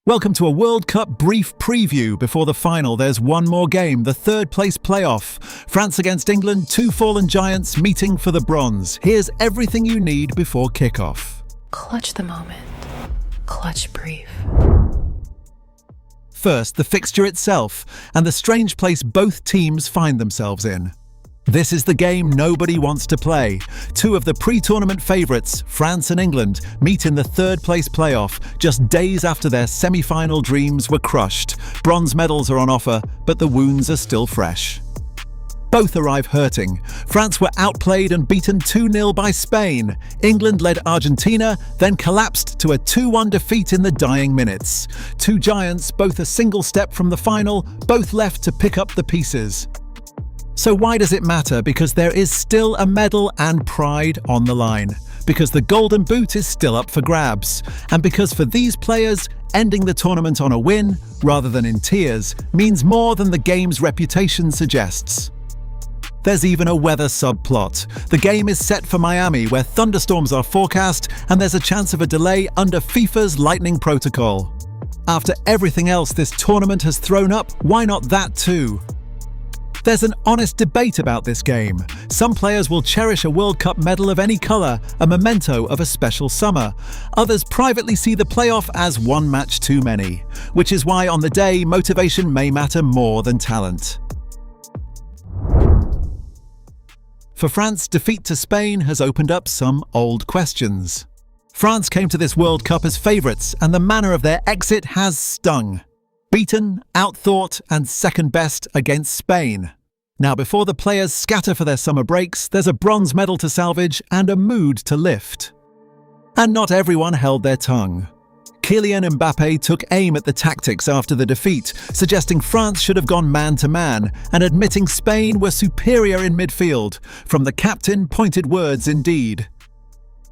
Welcome to a World Cup brief preview. Before the final, there's one more game, the third-place playoff. France against England, two fallen giants meeting for the bronze. Here's everything you need before kickoff. Clutch the moment. Clutch brief. First, the fixture itself, and the strange place both teams find themselves in. This is the game nobody wants to play. Two of the pre-tournament favourites, France and England, meet in the third-place playoff just days after their semi-final dreams were crushed. Bronze medals are on offer, but the wounds are still fresh. Both arrive hurting. France were outplayed and beaten 2-0 by Spain. England led Argentina, then collapsed to a 2-1 defeat in the dying minutes. Two giants, both a single step from the final, both left to pick up the pieces. So why does it matter? Because there is still a medal and pride on the line. Because the Golden Boot is still up for grabs. And because for these players, ending the tournament on a win, rather than in tears, means more than the game's reputation suggests. There's even a weather subplot. The game is set for Miami, where thunderstorms are forecast, and there's a chance of a delay under FIFA's lightning protocol. After everything else this tournament has thrown up, why not that too? There's an honest debate about this game. Some players will cherish a World Cup medal of any colour, a memento of a special summer. Others privately see the playoff as one match too many, which is why on the day, motivation may matter more than talent. For France, defeat to Spain has opened up some old questions. France came to this World Cup as favourites, and the manner of their exit has stung. Beaten, outthought, and second best against Spain. Now, before the players scatter for their summer breaks, there's a bronze medal to salvage and a mood to lift. And not everyone held their tongue. Kylian Mbappé took aim at the tactics after the defeat, suggesting France should have gone man-to-man and admitting Spain were superior in midfield. From the captain, pointed words indeed.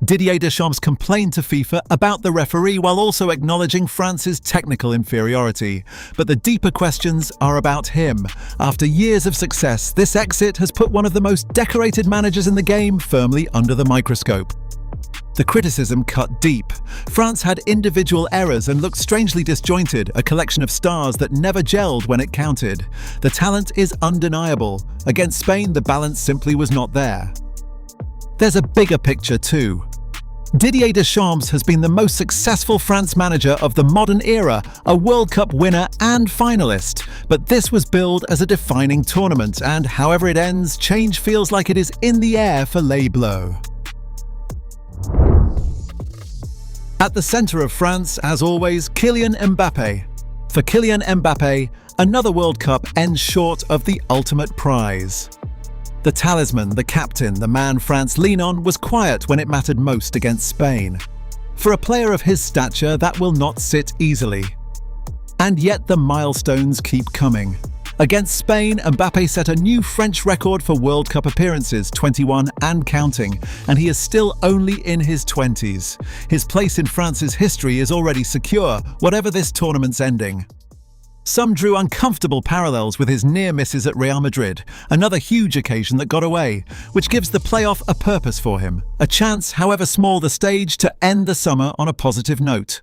Deschamps complained to FIFA about the referee while also acknowledging France's technical inferiority. But the deeper questions are about him. After years of success, this exit has put one of the most decorated managers in the game firmly under the microscope. The criticism cut deep. France had individual errors and looked strangely disjointed, a collection of stars that never gelled when it counted. The talent is undeniable. Against Spain, the balance simply was not there. There's a bigger picture too. Deschamps has been the most successful France manager of the modern era, a World Cup winner and finalist. But this was billed as a defining tournament, and however it ends, change feels like it is in the air for Les Bleus. At the centre of France, as always, Kylian Mbappé. For Kylian Mbappé, another World Cup ends short of the ultimate prize. The talisman, the captain, the man France lean on was quiet when it mattered most against Spain. For a player of his stature, that will not sit easily. And yet the milestones keep coming. Against Spain, Mbappé set a new French record for World Cup appearances, 21 and counting, and he is still only in his 20s. His place in France's history is already secure, whatever this tournament's ending. Some drew uncomfortable parallels with his near misses at Real Madrid, another huge occasion that got away, which gives the playoff a purpose for him, a chance, however small the stage, to end the summer on a positive note.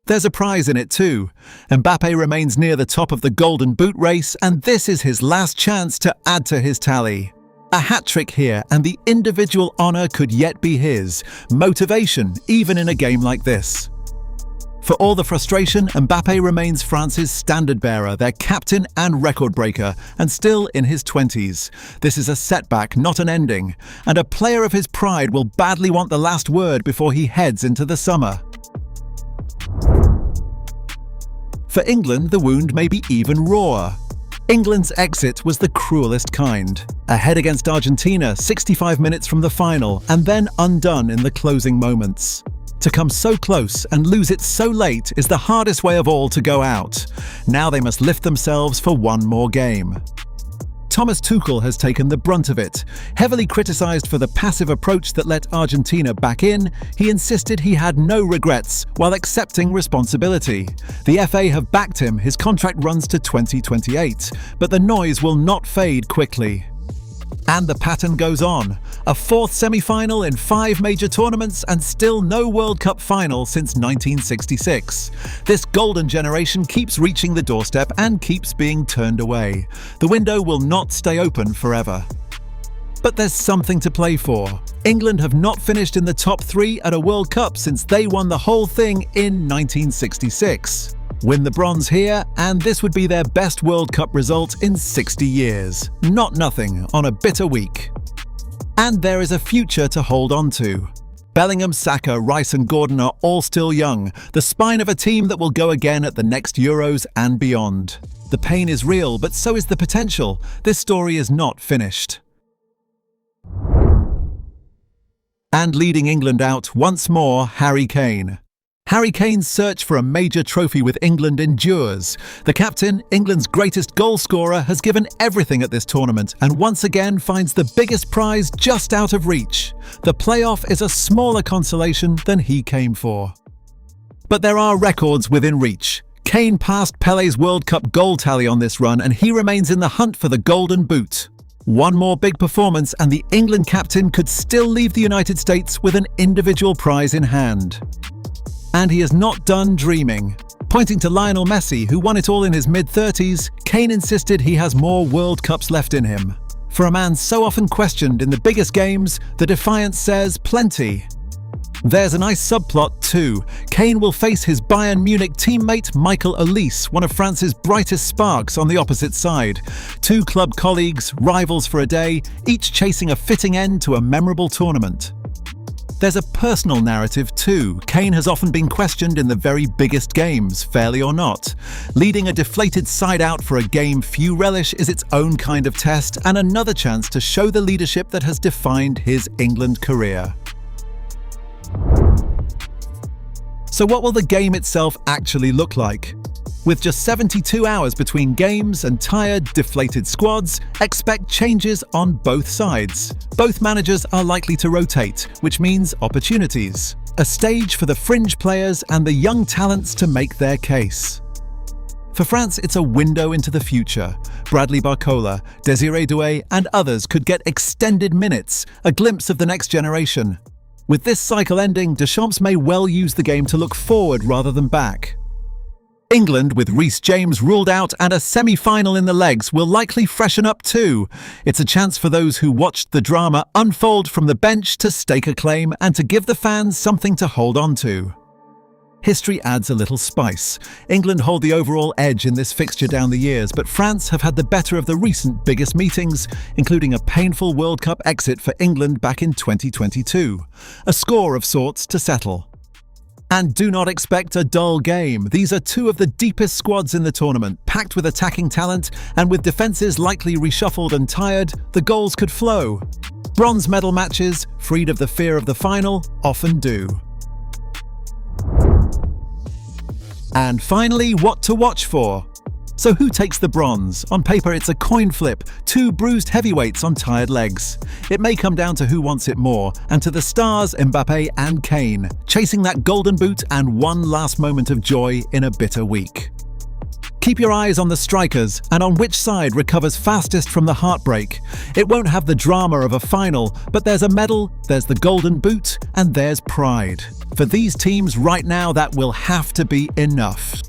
There's a prize in it too. Mbappé remains near the top of the Golden Boot race, and this is his last chance to add to his tally. A hat-trick here, and the individual honour could yet be his. Motivation, even in a game like this. For all the frustration, Mbappé remains France's standard-bearer, their captain and record-breaker, and still in his 20s. This is a setback, not an ending, and a player of his pride will badly want the last word before he heads into the summer. For England, the wound may be even rawer. England's exit was the cruelest kind. Ahead against Argentina, 65 minutes from the final, and then undone in the closing moments. To come so close and lose it so late is the hardest way of all to go out. Now they must lift themselves for one more game. Thomas Tuchel has taken the brunt of it. Heavily criticised for the passive approach that let Argentina back in, he insisted he had no regrets while accepting responsibility. The FA have backed him, his contract runs to 2028, but the noise will not fade quickly. And the pattern goes on. A fourth semi-final in 5 major tournaments and still no World Cup final since 1966. This golden generation keeps reaching the doorstep and keeps being turned away. The window will not stay open forever. But there's something to play for. England have not finished in the top 3 at a World Cup since they won the whole thing in 1966. Win the bronze here, and this would be their best World Cup result in 60 years. Not nothing on a bitter week. And there is a future to hold on to. Bellingham, Saka, Rice and Gordon are all still young, the spine of a team that will go again at the next Euros and beyond. The pain is real, but so is the potential. This story is not finished. And leading England out once more, Harry Kane. Harry Kane's search for a major trophy with England endures. The captain, England's greatest goal scorer, has given everything at this tournament and once again finds the biggest prize just out of reach. The playoff is a smaller consolation than he came for. But there are records within reach. Kane passed Pele's World Cup goal tally on this run and he remains in the hunt for the Golden Boot. One more big performance and the England captain could still leave the United States with an individual prize in hand. And he is not done dreaming. Pointing to Lionel Messi, who won it all in his mid-30s, Kane insisted he has more World Cups left in him. For a man so often questioned in the biggest games, the defiance says plenty. There's a nice subplot too. Kane will face his Bayern Munich teammate Michael Olise, one of France's brightest sparks, on the opposite side. 2 club colleagues, rivals for a day, each chasing a fitting end to a memorable tournament. There's a personal narrative too. Kane has often been questioned in the very biggest games, fairly or not. Leading a deflated side out for a game few relish is its own kind of test and another chance to show the leadership that has defined his England career. So what will the game itself actually look like? With just 72 hours between games and tired, deflated squads, expect changes on both sides. Both managers are likely to rotate, which means opportunities. A stage for the fringe players and the young talents to make their case. For France, it's a window into the future. Bradley Barcola, Désiré Doué and others could get extended minutes, a glimpse of the next generation. With this cycle ending, Deschamps may well use the game to look forward rather than back. England, with Reece James ruled out and a semi-final in the legs, will likely freshen up too. It's a chance for those who watched the drama unfold from the bench to stake a claim and to give the fans something to hold on to. History adds a little spice. England hold the overall edge in this fixture down the years, but France have had the better of the recent biggest meetings, including a painful World Cup exit for England back in 2022. A score of sorts to settle. And do not expect a dull game. These are 2 of the deepest squads in the tournament, packed with attacking talent, and with defences likely reshuffled and tired, the goals could flow. Bronze medal matches, freed of the fear of the final, often do. And finally, what to watch for. So who takes the bronze? On paper, it's a coin flip, 2 bruised heavyweights on tired legs. It may come down to who wants it more, and to the stars Mbappé and Kane, chasing that golden boot and one last moment of joy in a bitter week. Keep your eyes on the strikers and on which side recovers fastest from the heartbreak. It won't have the drama of a final, but there's a medal, there's the golden boot, and there's pride. For these teams right now, that will have to be enough.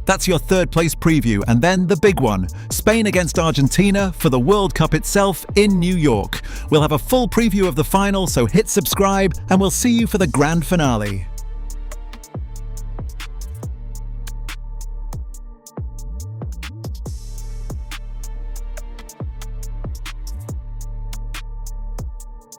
That's your 3rd place preview, and then the big one, Spain against Argentina for the World Cup itself in New York. We'll have a full preview of the final, so hit subscribe and we'll see you for the grand finale.